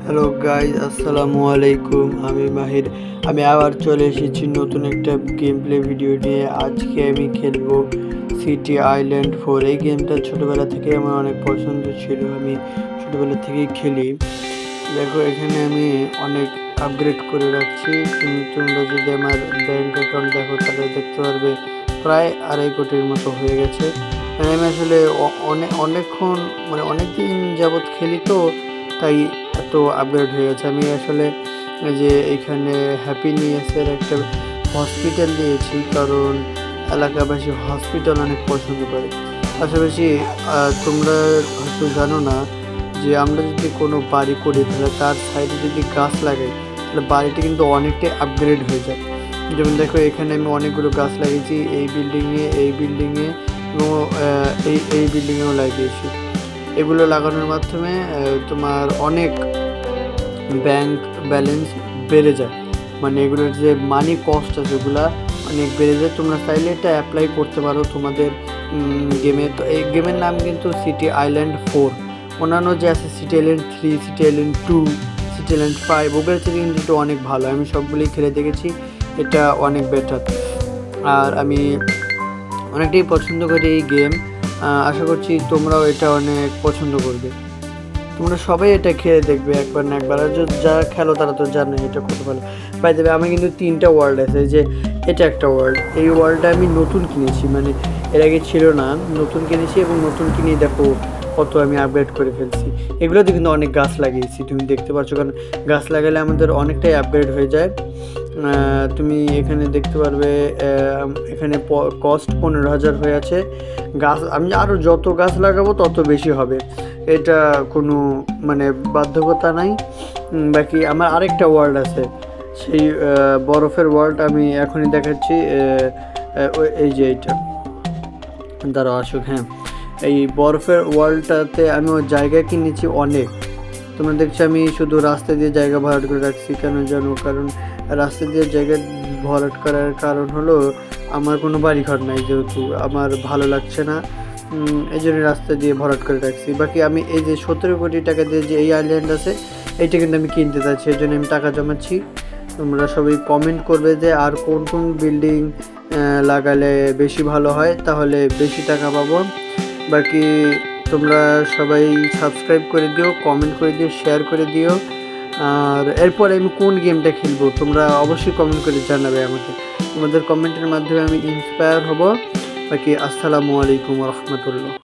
Hello guys, আসসালামু আলাইকুম। আমি মাহির। আমি আবার চলে এসেছি নতুন একটা গেম প্লে ভিডিও নিয়ে। আজকে আমি খেলবো সিটি আইল্যান্ড 4। এই গেমটা ছোটোবেলা থেকে আমার অনেক পছন্দ ছিল, আমি ছোটোবেলা থেকেই খেলি। দেখো, এখানে আমি অনেক আপগ্রেড করে রাখছি। তোমরা যদি আমার ব্যাঙ্ক অ্যাকাউন্ট দেখো তাহলে দেখতে পারবে প্রায় 2.5 কোটির মতো হয়ে গেছে। আমি আসলে অনেকক্ষণ অনেক দিন যাবৎ খেলি, তো তাই এত আপগ্রেড হয়ে গেছে। আমি আসলে যে এখানে হ্যাপিনেসের একটা হসপিটাল দিয়েছি, কারণ এলাকাবাসী হসপিটাল অনেক পছন্দ করে। পাশাপাশি তোমরা হয়তো জানো না যে আমরা যদি কোনো বাড়ি করি তাহলে তার সাইডে যদি গাছ লাগাই তাহলে বাড়িটি কিন্তু অনেকটাই আপগ্রেড হয়ে যায়। যেমন দেখো, এখানে আমি অনেকগুলো গাছ লাগিয়েছি, এই বিল্ডিংয়ে এবং এই বিল্ডিংয়েও লাগিয়েছি। এগুলো লাগানোর মাধ্যমে তোমার অনেক ব্যাংক ব্যালেন্স বেড়ে যায়, এগুলোর যে মানি কস্ট আছে ওগুলা অনেক বেড়ে যায়। তোমরা চাইলে এটা অ্যাপ্লাই করতে পারো তোমাদের গেমে। তো এই গেমের নাম কিন্তু সিটি আইল্যান্ড 4। অন্যান্য যে আছে city island 3, city island 2, city island 5, ওগুলোর থেকে কিন্তু এটা অনেক ভালো। আমি সবগুলোই খেলে দেখেছি, এটা অনেক বেটার। আর আমি অনেকটাই পছন্দ করি এই গেম। আশা করছি তোমরাও এটা অনেক পছন্দ করবে। তোমরা সবাই এটা খেলে দেখবে একবার না একবার। আর যারা খেলো তারা তো জানে এটা কত ভালো। পাই দেবে। আমি কিন্তু 3টা ওয়ার্ল্ড আছে, যে এটা একটা ওয়ার্ল্ড। এই ওয়ার্ল্ডটা আমি নতুন কিনেছি, এর আগে ছিল না, নতুন কিনেছি। এবং নতুন কিনেই দেখো কত আমি আপগ্রেড করে ফেলছি। এগুলোতে কিন্তু অনেক গাছ লাগিয়েছি, তুমি দেখতে পাচ্ছ, কারণ গাছ লাগালে আমাদের অনেকটাই আপগ্রেড হয়ে যায়। তুমি এখানে দেখতে পারবে এখানে কস্ট 15,000 হয়ে আছে। গাছ আমি আরও যত গাছ লাগাবো তত বেশি হবে, এটা কোনো বাধ্যকতা নাই। বাকি আমার আরেকটা ওয়ার্ল্ড আছে, সেই বরফের ওয়ার্ল্ড আমি এখনই দেখাচ্ছি। এই যে এইটা দ্বারা আসুক। হ্যাঁ, এই বরফের ওয়ার্ল্ডটাতে আমি ওর জায়গা কিনেছি অনেক। তোমরা দেখছো আমি শুধু রাস্তা দিয়ে জায়গা ভরাট করে রাখছি, কেন জানো? কারণ রাস্তা দিয়ে জায়গা ভরাট করার কারণ হলো আমার কোনো বাড়িঘর নাই, যেহেতু আমার ভালো লাগছে না, এই জন্য রাস্তা দিয়ে ভরাট করে রাখছি। বাকি আমি এই যে 17 কোটি টাকা দিয়ে যে এই আইল্যান্ড আছে, এইটা কিন্তু আমি কিনতে চাচ্ছি, এই জন্য আমি টাকা জমাচ্ছি। তোমরা সবাই কমেন্ট করবে যে আর কোন কোন বিল্ডিং লাগালে বেশি ভালো হয়, তাহলে বেশি টাকা পাবো। বাকি তোমরা সবাই সাবস্ক্রাইব করে দিও, কমেন্ট করে দিও, শেয়ার করে দিও। আর এরপরে আমি কোন গেমটা খেলবো তোমরা অবশ্যই কমেন্ট করে জানাবে আমাকে। তোমাদের কমেন্টের মাধ্যমে আমি ইন্সপায়ার হব। বাকি আসসালামু আলাইকুম ওয়া রাহমাতুল্লাহ।